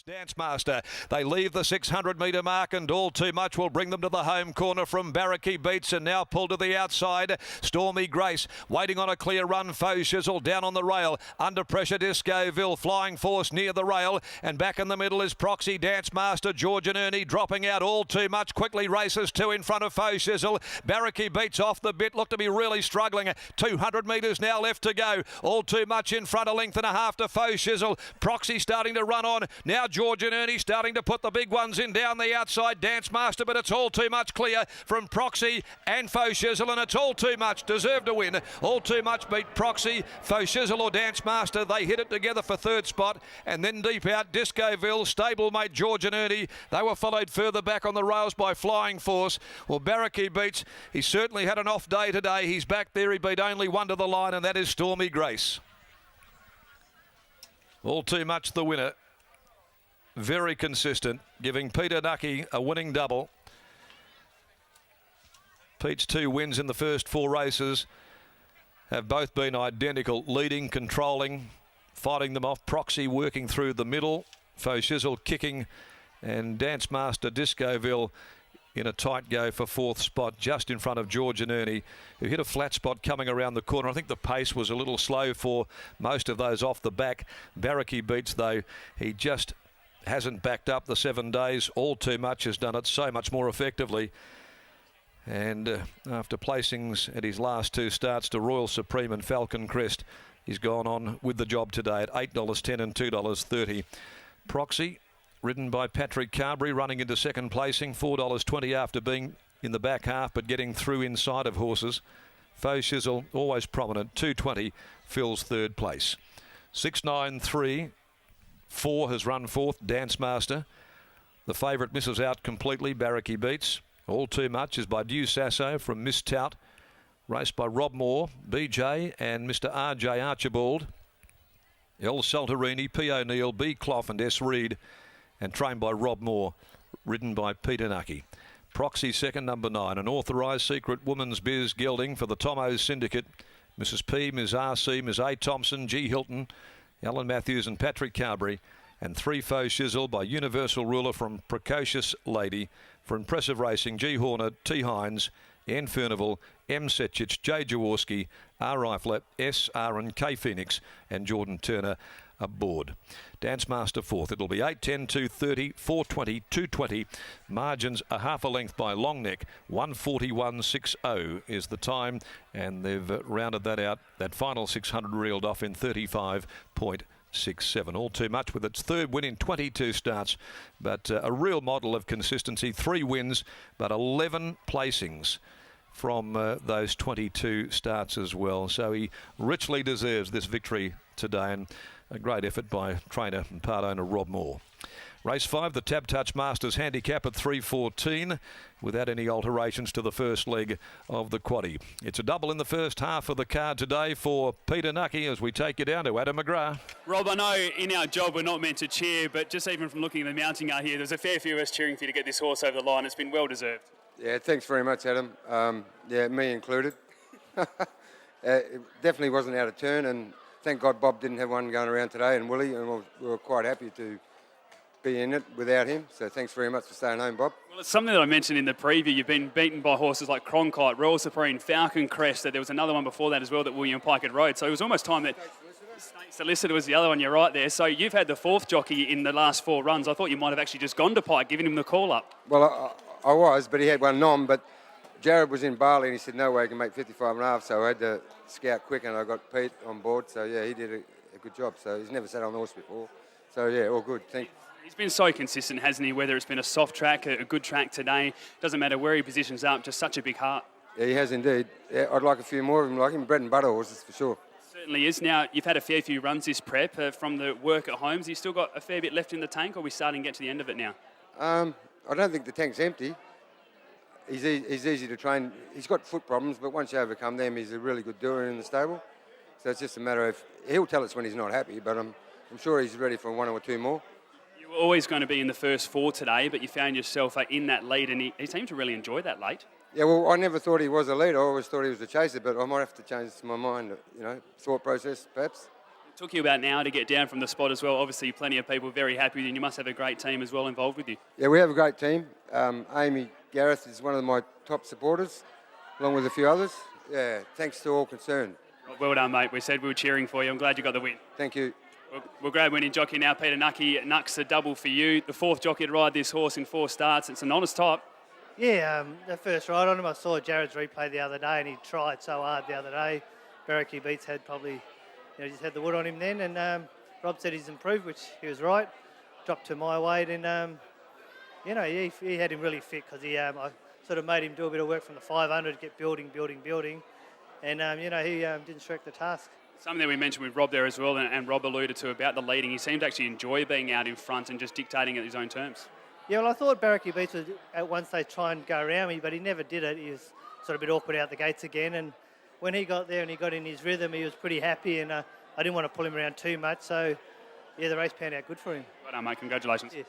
Dance Master. They leave the 600 metre mark, and All Too Much will bring them to the home corner from Barracky Beats, and now pulled to the outside. Stormy Grace waiting on a clear run. Faux Shizzle down on the rail. Under pressure, Discoville. Flying Force near the rail, and back in the middle is Proxy. Dance Master, George and Ernie dropping out. All Too Much quickly races two in front of Faux Shizzle. Barracky Beats off the bit, look to be really struggling. 200 metres now left to go. All Too Much in front, a length and a half to Faux Shizzle. Proxy starting to run on. Now George and Ernie starting to put the big ones in down the outside. Dance Master, but it's All Too Much clear from Proxy and Faux Shizzle, and it's All Too Much deserved to win. All Too Much beat Proxy. Faux Shizzle or Dance Master, they hit it together for third spot, and then deep out Discoville, stablemate George and Ernie. They were followed further back on the rails by Flying Force. Well, Barracky Beats, he certainly had an off day today. He's back there. He beat only one to the line, and that is Stormy Grace. All Too Much the winner. Very consistent, giving Peter Nucky a winning double. Pete's 2 wins in the first 4 races have both been identical, leading, controlling, fighting them off. Proxy working through the middle, Faux Shizzle kicking, and Dance Master Discoville in a tight go for 4th spot, just in front of George and Ernie, who hit a flat spot coming around the corner. I think the pace was a little slow for most of those off the back. Barracky Beats, though, he just hasn't backed up the 7 days. All Too Much has done it so much more effectively. And after placings at his last 2 starts to Royal Supreme and Falcon Crest, he's gone on with the job today at $8.10 and $2.30. Proxy, ridden by Patrick Carberry, running into second placing, $4.20 after being in the back half but getting through inside of horses. Faux Shizzle, always prominent, $2.20, fills third place. 6.93. 4 has run 4th, Dance Master. The favourite misses out completely, Barracky Beats. All Too Much is by Dew Sasso from Miss Tout, raced by Rob Moore, BJ and Mr. RJ Archibald. El Salterini, P. O'Neill, B. Clough and S. Reid, and trained by Rob Moore, ridden by Peter Nucky. Proxy second, number 9, an authorised secret woman's biz gelding for the Tomos Syndicate. Mrs. P, Ms. R.C, Ms. A. Thompson, G. Hilton, Alan Matthews and Patrick Carberry, and 3 Faux Shizzle by Universal Ruler from Precocious Lady. For Impressive Racing, G. Horner, T. Hines, N. Furnival, M. Setchich, J. Jaworski, R. Rifler, S. Aaron, K. Phoenix and Jordan Turner aboard. Dance Master 4th. It'll be 8.10, 2.30, 4.20, 2.20. Margins a half a length by Long Neck. 1:41.60 is the time, and they've rounded that out. That final 600 reeled off in 35.67. All Too Much with its 3rd win in 22 starts, but a real model of consistency. 3 wins, but 11 placings from those 22 starts as well. So he richly deserves this victory today, and a great effort by trainer and part owner Rob Moore. Race 5, the Tab Touch Masters handicap at 3.14 without any alterations to the first leg of the quaddie. It's a double in the first half of the card today for Peter Nucky as we take you down to Adam McGrath. Rob, I know in our job we're not meant to cheer, but just even from looking at the mounting out here, there's a fair few of us cheering for you to get this horse over the line. It's been well deserved. Yeah, thanks very much, Adam. Yeah, me included. It definitely wasn't out of turn, and thank God Bob didn't have one going around today, and Willie, and we were quite happy to be in it without him. So thanks very much for staying home, Bob. Well, it's something that I mentioned in the preview. You've been beaten by horses like Cronkite, Royal Supreme, Falcon Crest. There was another one before that as well that William Pike had rode. So it was almost time that State Solicitor was the other one. You're right there. So you've had the 4th jockey in the last 4 runs. I thought you might have actually just gone to Pike, giving him the call up. Well, I was, but he had one nom, but Jared was in Bali and he said, no way, I can make 55.5, so I had to scout quick and I got Pete on board. So, yeah, he did a good job. So he's never sat on the horse before. So, yeah, all good. He's been so consistent, hasn't he? Whether it's been a soft track, a good track today, doesn't matter where he positions up, just such a big heart. Yeah, he has indeed. Yeah, I'd like a few more of him, like him, bread and butter horses for sure. Certainly is. Now, you've had a fair few runs this prep from the work at Holmes. You've still got a fair bit left in the tank, or are we starting to get to the end of it now? I don't think the tank's empty. He's easy to train. He's got foot problems, but once you overcome them, he's a really good doer in the stable. So it's just a matter of, he'll tell us when he's not happy, but I'm sure he's ready for 1 or 2 more. You were always going to be in the first 4 today, but you found yourself in that lead, and he seemed to really enjoy that late. Yeah, well, I never thought he was a leader. I always thought he was a chaser, but I might have to change my mind, thought process, perhaps. Took you about an hour to get down from the spot as well. Obviously, plenty of people very happy with you, and you must have a great team as well involved with you. Yeah, we have a great team. Amy Gareth is one of my top supporters, along with a few others. Yeah, thanks to all concerned. Well done, mate. We said we were cheering for you. I'm glad you got the win. Thank you. We'll grab winning jockey now, Peter Nucky. Nuck's a double for you. The fourth jockey to ride this horse in 4 starts. It's an honest type. Yeah, the first ride on him, I saw Jared's replay the other day, and he tried so hard the other day. Barracky Beats had probably, just had the wood on him then, and Rob said he's improved, which he was right. Dropped to my weight, and he had him really fit because I sort of made him do a bit of work from the 500, get building, and he didn't shirk the task. Something that we mentioned with Rob there as well, and Rob alluded to about the leading. He seemed to actually enjoy being out in front and just dictating at his own terms. Yeah, well, I thought Barracky Beats would at one stage try and go around me, but he never did it. He was sort of a bit awkward out the gates again, and when he got there and he got in his rhythm, he was pretty happy, and I didn't want to pull him around too much, so yeah, the race panned out good for him. Well done, mate. Congratulations. Yes,